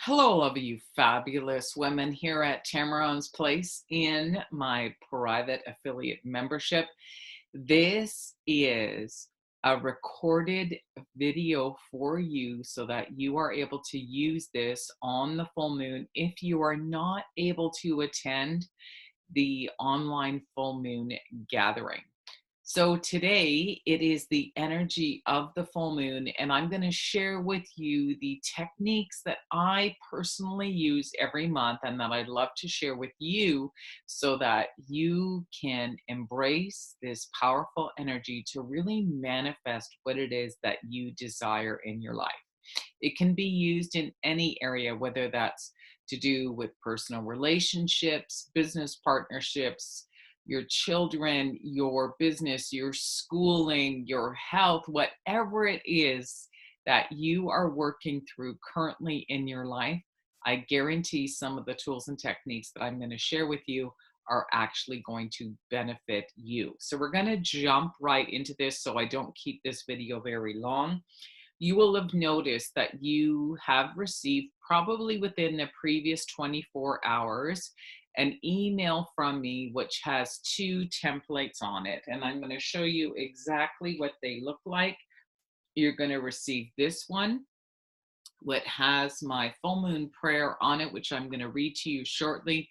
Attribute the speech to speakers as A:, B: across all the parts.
A: Hello, all of you fabulous women here at Tammeron's Place in my private affiliate membership. This is a recorded video for you so that you are able to use this on the full moon if you are not able to attend the online full moon gathering. So today it is the energy of the full moon, and I'm going to share with you the techniques that I personally use every month and that I'd love to share with you so that you can embrace this powerful energy to really manifest what it is that you desire in your life. It can be used in any area, whether that's to do with personal relationships, business partnerships, your children, your business, your schooling, your health, whatever it is that you are working through currently in your life. I guarantee some of the tools and techniques that I'm going to share with you are actually going to benefit you. So we're going to jump right into this so I don't keep this video very long. You will have noticed that you have received, probably within the previous 24 hours, an email from me which has two templates on it. And I'm going to show you exactly what they look like. You're going to receive this one, what has my full moon prayer on it, which I'm going to read to you shortly,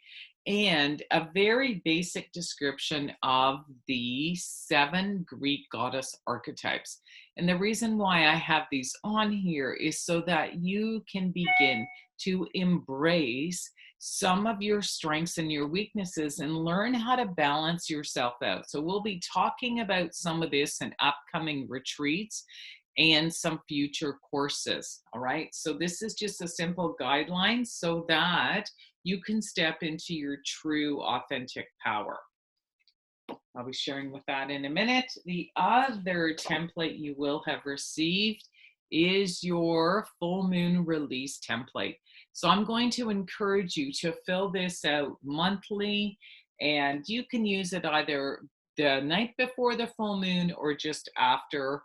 A: and a very basic description of the 7 Greek goddess archetypes. And the reason why I have these on here is so that you can begin to embrace some of your strengths and your weaknesses and learn how to balance yourself out. So we'll be talking about some of this in upcoming retreats and some future courses. All right. So this is just a simple guideline so that you can step into your true authentic power. I'll be sharing with that in a minute. The other template you will have received is your full moon release template. So I'm going to encourage you to fill this out monthly, and you can use it either the night before the full moon or just after,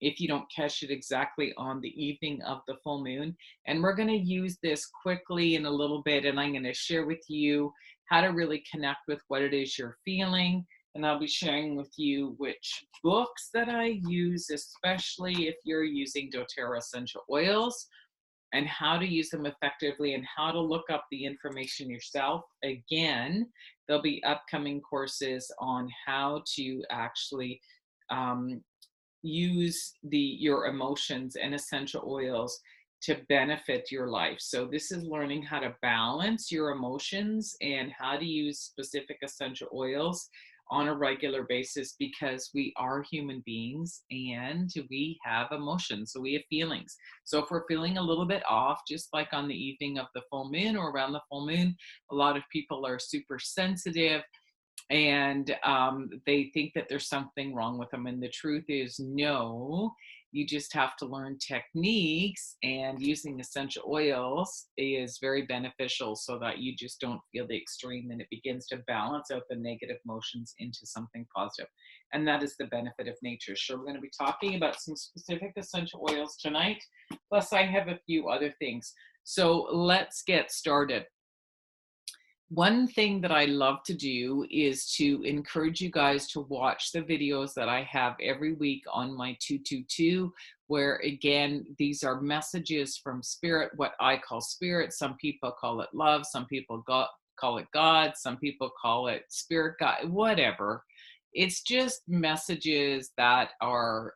A: if you don't catch it exactly on the evening of the full moon. And we're going to use this quickly in a little bit, and I'm going to share with you how to really connect with what it is you're feeling. And I'll be sharing with you which books that I use, especially if you're using doTERRA essential oils, and how to use them effectively and how to look up the information yourself. Again, there'll be upcoming courses on how to actually use your emotions and essential oils to benefit your life. So this is learning how to balance your emotions and how to use specific essential oils on a regular basis, because we are human beings and we have emotions, so we have feelings. So if we're feeling a little bit off, just like on the evening of the full moon or around the full moon, a lot of people are super sensitive, and they think that there's something wrong with them. And the truth is, no, you just have to learn techniques, and using essential oils is very beneficial so that you just don't feel the extreme, and it begins to balance out the negative emotions into something positive. And that is the benefit of nature. So we're going to be talking about some specific essential oils tonight. Plus, I have a few other things. So let's get started. One thing that I love to do is to encourage you guys to watch the videos that I have every week on my 222, where again, these are messages from spirit, what I call spirit. Some people call it love, some people call it God, some people call it spirit guide, whatever. It's just messages that are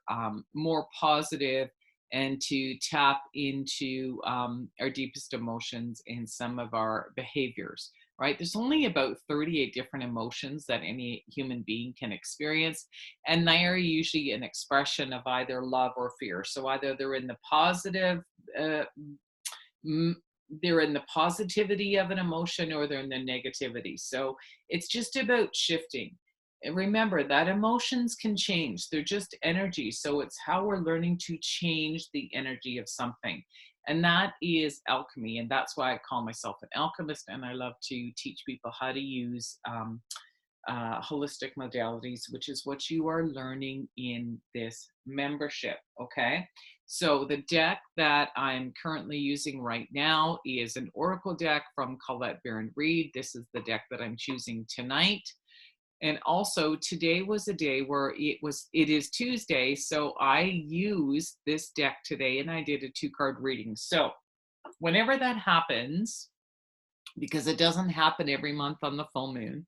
A: more positive, and to tap into our deepest emotions and some of our behaviors, right? There's only about 38 different emotions that any human being can experience, and they are usually an expression of either love or fear. So either they're in the positive, uh, they're in the positivity of an emotion, or they're in the negativity. So it's just about shifting. And remember that emotions can change. They're just energy. So it's how we're learning to change the energy of something. And that is alchemy. And that's why I call myself an alchemist. And I love to teach people how to use holistic modalities, which is what you are learning in this membership. Okay. So the deck that I'm currently using right now is an Oracle deck from Colette Baron Reed. This is the deck that I'm choosing tonight. And also today was a day where it is Tuesday. So I used this deck today and I did a 2-card reading. So whenever that happens, because it doesn't happen every month on the full moon,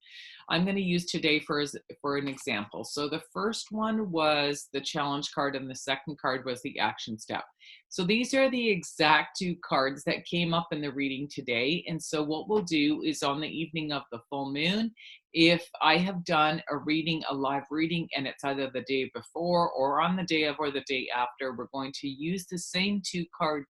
A: I'm going to use today for an example. So the first one was the challenge card and the second card was the action step. So these are the exact 2 cards that came up in the reading today. And so what we'll do is on the evening of the full moon, if I have done a live reading, and it's either the day before or on the day of or the day after, we're going to use the same 2 cards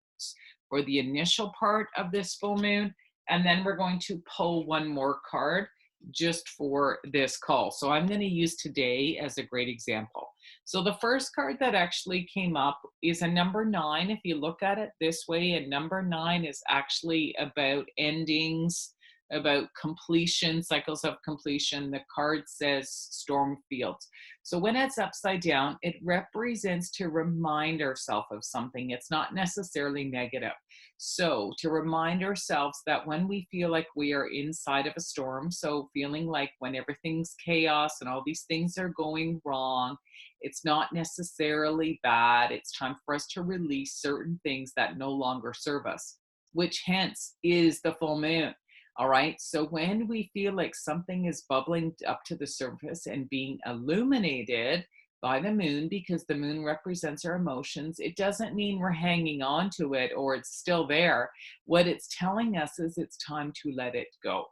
A: for the initial part of this full moon. And then we're going to pull one more card just for this call. So I'm going to use today as a great example. So the first card that actually came up is a number 9. If you look at it this way, a number 9 is actually about endings, about completion, cycles of completion. The card says storm fields. So when it's upside down, it represents to remind ourselves of something. It's not necessarily negative. So to remind ourselves that when we feel like we are inside of a storm, so feeling like when everything's chaos and all these things are going wrong, it's not necessarily bad. It's time for us to release certain things that no longer serve us, which hence is the full moon. All right. So when we feel like something is bubbling up to the surface and being illuminated by the moon, because the moon represents our emotions, it doesn't mean we're hanging on to it or it's still there. What it's telling us is it's time to let it go.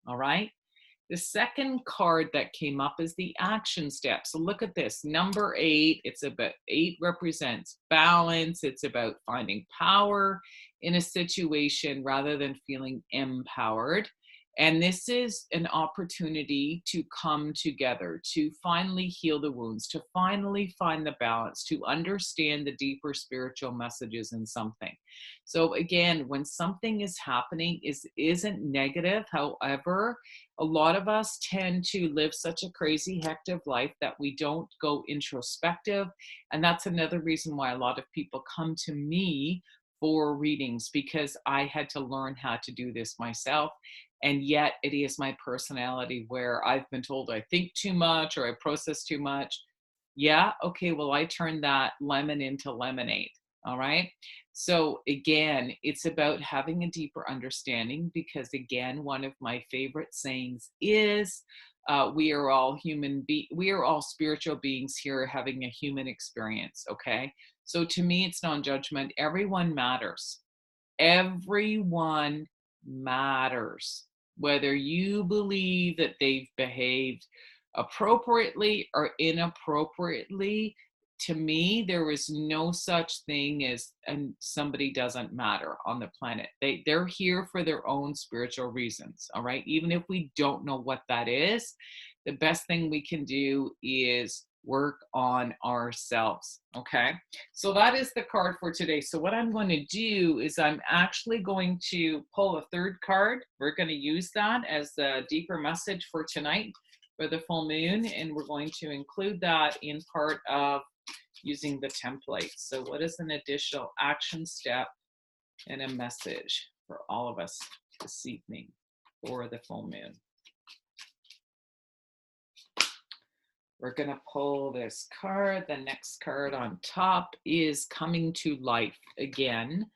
A: All right. The second card that came up is the action step. So look at this, number 8. It's about 8 represents balance. It's about finding power in a situation rather than feeling empowered. And this is an opportunity to come together, to finally heal the wounds, to finally find the balance, to understand the deeper spiritual messages in something. So again, when something is happening, isn't negative. However, a lot of us tend to live such a crazy, hectic life that we don't go introspective. And that's another reason why a lot of people come to me for readings, because I had to learn how to do this myself. And yet it is my personality where I've been told I think too much or I process too much. Yeah, okay, well, I turned that lemon into lemonade. All right. So again, it's about having a deeper understanding, because again, one of my favorite sayings is we are all we are all spiritual beings here having a human experience. Okay. So to me, it's non-judgment. Everyone matters. Everyone matters. Whether you believe that they've behaved appropriately or inappropriately, to me, there is no such thing as and somebody doesn't matter on the planet. They're here for their own spiritual reasons. All right. Even if we don't know what that is, the best thing we can do is work on ourselves. Okay. So that is the card for today. So what I'm going to do is I'm actually going to pull a third card. We're going to use that as the deeper message for tonight for the full moon. And we're going to include that in part of using the template. So what is an additional action step and a message for all of us this evening for the full moon? We're going to pull this card. The next card on top is coming to life again.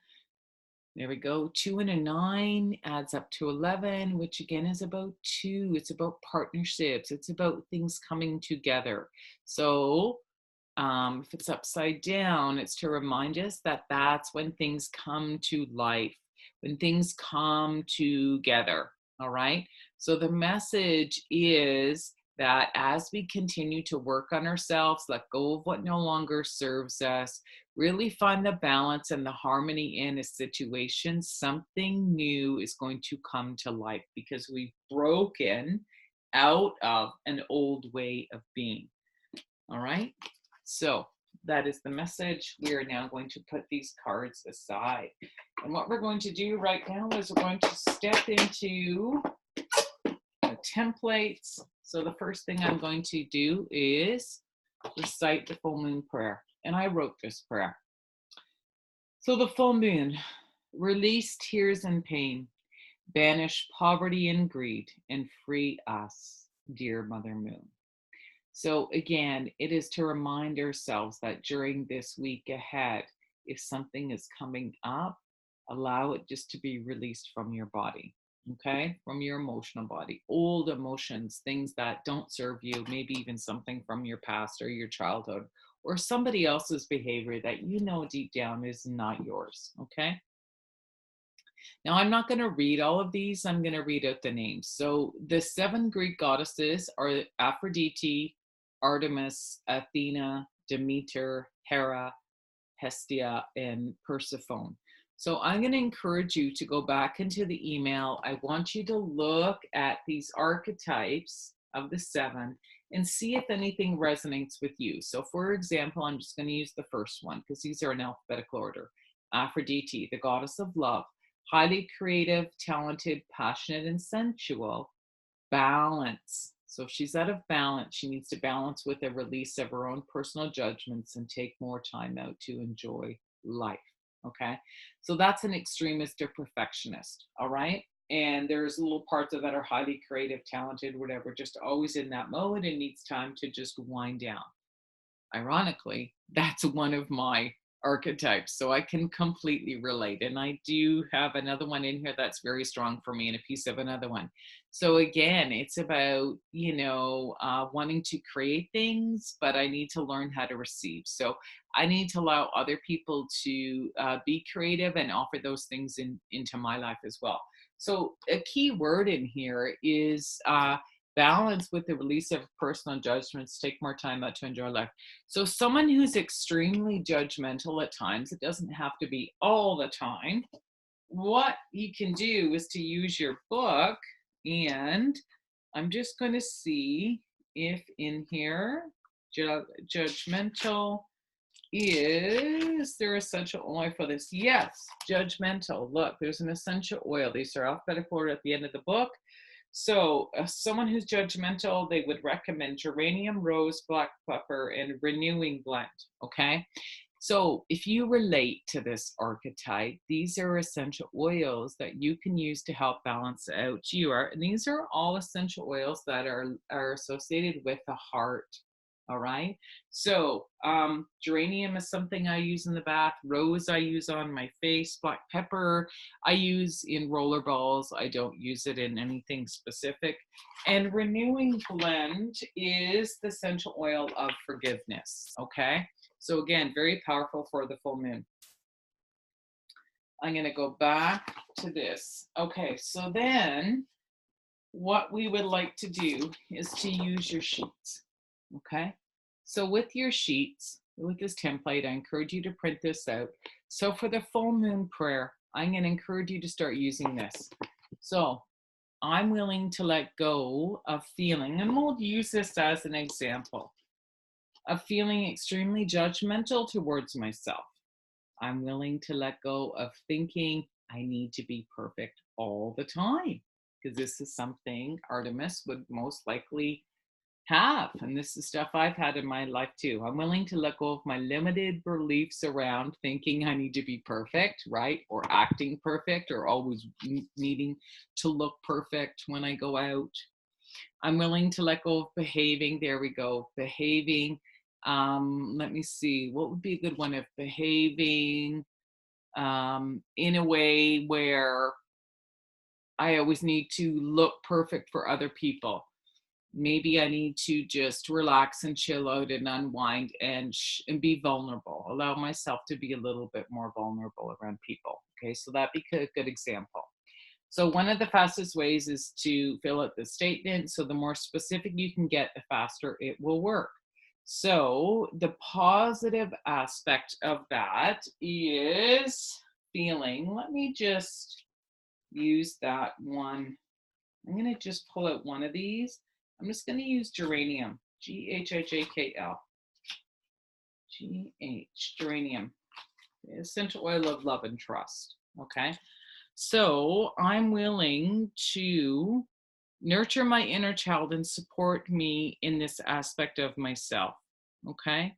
A: There we go. 2 and a 9 adds up to 11, which again is about 2. It's about partnerships. It's about things coming together. So if it's upside down, it's to remind us that that's when things come to life, when things come together. All right. So the message is that as we continue to work on ourselves, let go of what no longer serves us, really find the balance and the harmony in a situation, something new is going to come to life because we've broken out of an old way of being. All right. So that is the message. We are now going to put these cards aside. And what we're going to do right now is we're going to step into the templates. So the first thing I'm going to do is recite the full moon prayer. And I wrote this prayer. So the full moon, release tears and pain, banish poverty and greed, and free us, dear Mother Moon. So again, it is to remind ourselves that during this week ahead, if something is coming up, allow it just to be released from your body, okay? From your emotional body, old emotions, things that don't serve you, maybe even something from your past or your childhood or somebody else's behavior that you know deep down is not yours, okay? Now, I'm not going to read all of these. I'm going to read out the names. So the 7 Greek goddesses are Aphrodite, Artemis, Athena, Demeter, Hera, Hestia, and Persephone. So I'm going to encourage you to go back into the email. I want you to look at these archetypes of the 7 and see if anything resonates with you. So for example, I'm just going to use the first one because these are in alphabetical order. Aphrodite, the goddess of love, highly creative, talented, passionate, and sensual. Balance. So if she's out of balance, she needs to balance with a release of her own personal judgments and take more time out to enjoy life. Okay. So that's an extremist or perfectionist. All right. And there's little parts of that are highly creative, talented, whatever, just always in that mode and needs time to just wind down. Ironically, that's one of my archetypes, so I can completely relate. And I do have another one in here that's very strong for me and a piece of another one. So again, it's about, wanting to create things, but I need to learn how to receive. So I need to allow other people to be creative and offer those things into my life as well. So a key word in here is balance with the release of personal judgments, take more time out to enjoy life. So someone who's extremely judgmental at times, it doesn't have to be all the time. What you can do is to use your book, and I'm just going to see if in here, judgmental, is there essential oil for this? Yes, judgmental. Look, there's an essential oil. These are alphabetical order at the end of the book. So someone who's judgmental, they would recommend geranium, rose, black pepper, and renewing blend, okay? So if you relate to this archetype, these are essential oils that you can use to help balance out and these are all essential oils that are associated with the heart. All right. So geranium is something I use in the bath. Rose I use on my face. Black pepper I use in roller balls. I don't use it in anything specific. And renewing blend is the essential oil of forgiveness. Okay. So again, very powerful for the full moon. I'm going to go back to this. Okay. So then what we would like to do is to use your sheets. Okay, so with your sheets, with this template, I encourage you to print this out. So for the full moon prayer, I'm going to encourage you to start using this. So I'm willing to let go of feeling, and we'll use this as an example, of feeling extremely judgmental towards myself. I'm willing to let go of thinking I need to be perfect all the time, because this is something Artemis would most likely have, and this is stuff I've had in my life too. I'm willing to let go of my limited beliefs around thinking I need to be perfect, right? Or acting perfect, or always needing to look perfect when I go out. I'm willing to let go of behaving. There we go. Behaving. Let me see. What would be a good one? Of behaving in a way where I always need to look perfect for other people. Maybe I need to just relax and chill out and unwind and be vulnerable. Allow myself to be a little bit more vulnerable around people. Okay, so that'd be a good example. So one of the fastest ways is to fill out the statement. So the more specific you can get, the faster it will work. So the positive aspect of that is feeling. Let me just use that one. I'm going to just pull out one of these. I'm just going to use geranium, Ghijkl. Geranium, the essential oil of love and trust. Okay, so I'm willing to nurture my inner child and support me in this aspect of myself. Okay.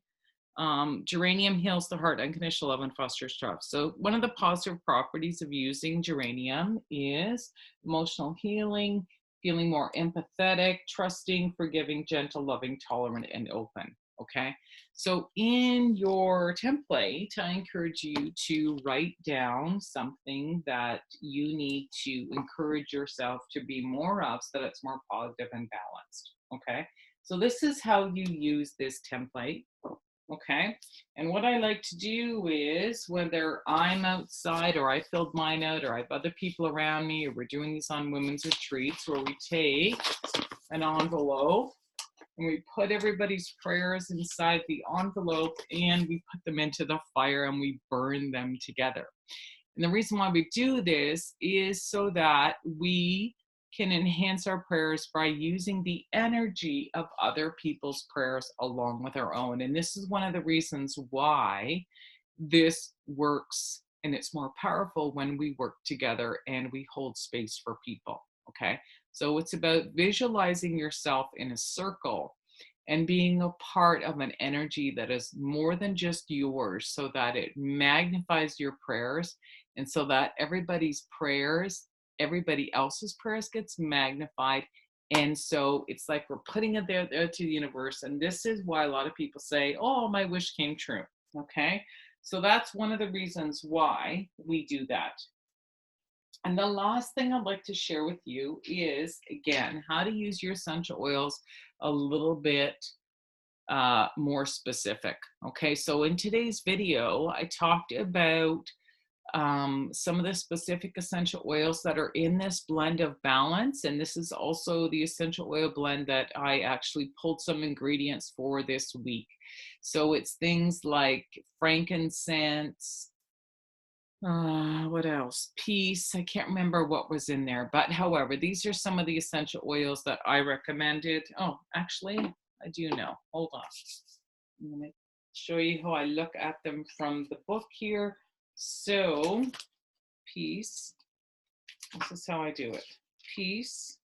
A: Geranium heals the heart, unconditional love, and fosters trust. So, one of the positive properties of using geranium is emotional healing, feeling more empathetic, trusting, forgiving, gentle, loving, tolerant, and open. Okay. So, in your template, I encourage you to write down something that you need to encourage yourself to be more of so that it's more positive and balanced. Okay. So, this is how you use this template. Okay. And what I like to do is whether I'm outside or I filled mine out or I have other people around me or we're doing these on women's retreats where we take an envelope and we put everybody's prayers inside the envelope and we put them into the fire and we burn them together. And the reason why we do this is so that we can enhance our prayers by using the energy of other people's prayers along with our own. And this is one of the reasons why this works and it's more powerful when we work together and we hold space for people. Okay. So it's about visualizing yourself in a circle and being a part of an energy that is more than just yours so that it magnifies your prayers and so that everybody else's prayers gets magnified. And so it's like we're putting it there to the universe. And this is why a lot of people say, oh, my wish came true. Okay. So that's one of the reasons why we do that. And the last thing I'd like to share with you is, again, how to use your essential oils a little bit more specific. Okay, so in today's video, I talked about some of the specific essential oils that are in this blend of balance. And this is also the essential oil blend that I actually pulled some ingredients for this week. So it's things like frankincense, what else? Peace. I can't remember what was in there, but however, these are some of the essential oils that I recommended. Oh, actually, I do know. Hold on. I'm going to show you how I look at them from the book here. So, peace. This is how I do it. Peace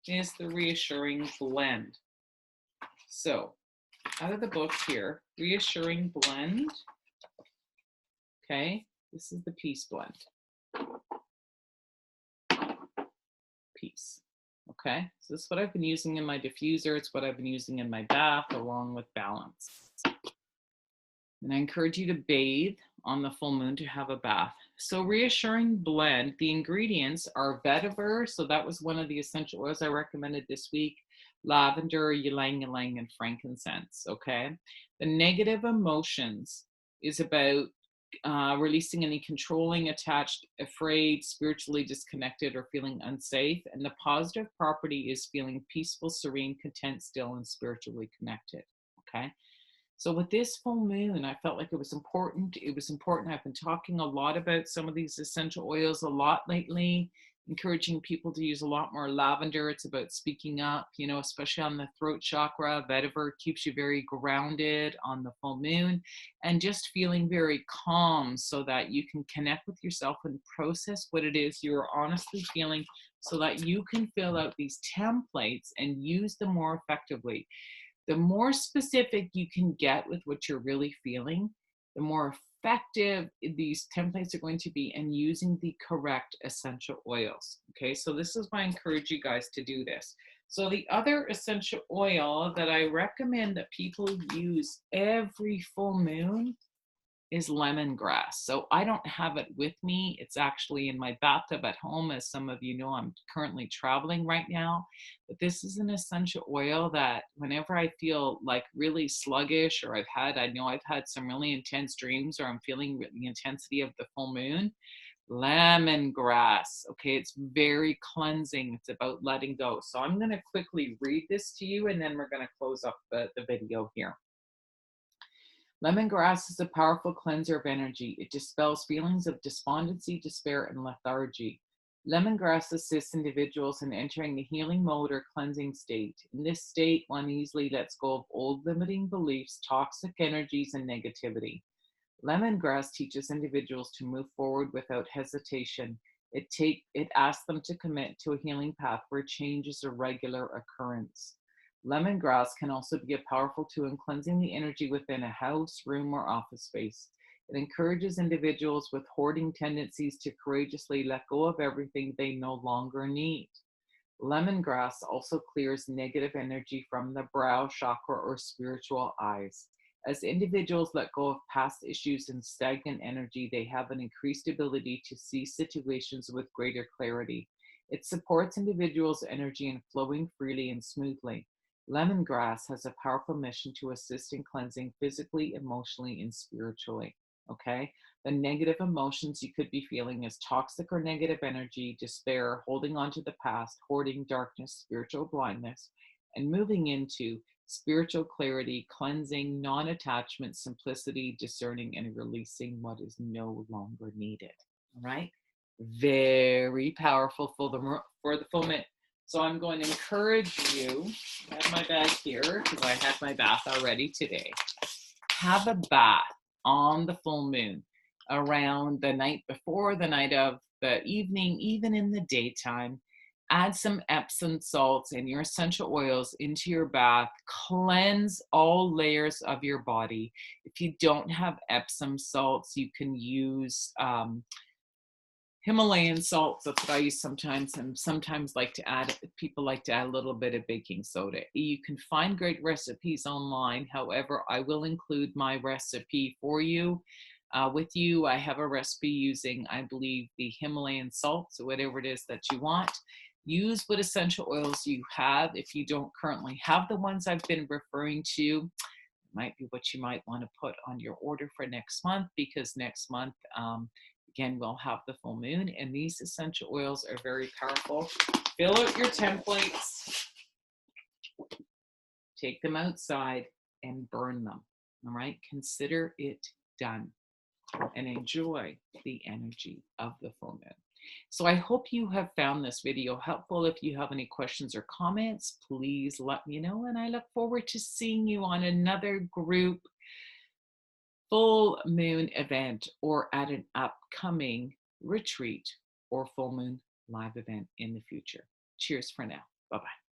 A: is the reassuring blend. So, out of the book here, reassuring blend. Okay. This is the peace blend. Peace. Okay, so this is what I've been using in my diffuser. It's what I've been using in my bath along with balance. And I encourage you to bathe on the full moon to have a bath. So reassuring blend, the ingredients are vetiver. So that was one of the essential oils I recommended this week. Lavender, ylang ylang, and frankincense. Okay, the negative emotions is about releasing any controlling, attached, afraid, spiritually disconnected, or feeling unsafe. And the positive property is feeling peaceful, serene, content, still, and spiritually connected. Okay. So with this full moon, I felt like it was important. It was important. I've been talking a lot about some of these essential oils a lot lately, encouraging people to use a lot more lavender. It's about speaking up, you know, especially on the throat chakra. Vetiver keeps you very grounded on the full moon and just feeling very calm so that you can connect with yourself and process what it is you're honestly feeling so that you can fill out these templates and use them more effectively. The more specific you can get with what you're really feeling, the more effective these templates are going to be in using the correct essential oils. Okay, so this is why I encourage you guys to do this. So the other essential oil that I recommend that people use every full moon is lemongrass. So I don't have it with me. It's actually in my bathtub at home. As some of you know, I'm currently traveling right now. But this is an essential oil that whenever I feel like really sluggish or I know I've had some really intense dreams or I'm feeling the intensity of the full moon, lemongrass. Okay, it's very cleansing. It's about letting go. So I'm going to quickly read this to you and then we're going to close up the video here. Lemongrass is a powerful cleanser of energy. It dispels feelings of despondency, despair, and lethargy. Lemongrass assists individuals in entering the healing mode or cleansing state. In this state, one easily lets go of old limiting beliefs, toxic energies, and negativity. Lemongrass teaches individuals to move forward without hesitation. It asks them to commit to a healing path where change is a regular occurrence. Lemongrass can also be a powerful tool in cleansing the energy within a house, room, or office space. It encourages individuals with hoarding tendencies to courageously let go of everything they no longer need. Lemongrass also clears negative energy from the brow chakra or spiritual eyes. As individuals let go of past issues and stagnant energy, they have an increased ability to see situations with greater clarity. It supports individuals' energy in flowing freely and smoothly. Lemongrass has a powerful mission to assist in cleansing physically, emotionally, and spiritually. Okay? The negative emotions you could be feeling is toxic or negative energy, despair, holding on to the past, hoarding, darkness, spiritual blindness, and moving into spiritual clarity, cleansing, non attachment, simplicity, discerning, and releasing what is no longer needed. All right. Very powerful for the full moon. So I'm going to encourage you. I have my bag here because I had my bath already today. Have a bath on the full moon around the night before, the night of, the evening, even in the daytime. Add some Epsom salts and your essential oils into your bath. Cleanse all layers of your body. If you don't have Epsom salts, you can use Himalayan salts. That's what I use sometimes, and sometimes people like to add a little bit of baking soda. You can find great recipes online. However, I will include my recipe for you. With you, I have a recipe using, I believe, the Himalayan salts, or whatever it is that you want. Use what essential oils you have. If you don't currently have the ones I've been referring to, might be what you might want to put on your order for next month, because next month, again, we'll have the full moon, and these essential oils are very powerful. Fill out your templates, take them outside, and burn them. All right, consider it done, and enjoy the energy of the full moon. So I hope you have found this video helpful. If you have any questions or comments, please let me know, and I look forward to seeing you on another group full moon event or at an upcoming retreat or full moon live event in the future. Cheers for now. Bye-bye.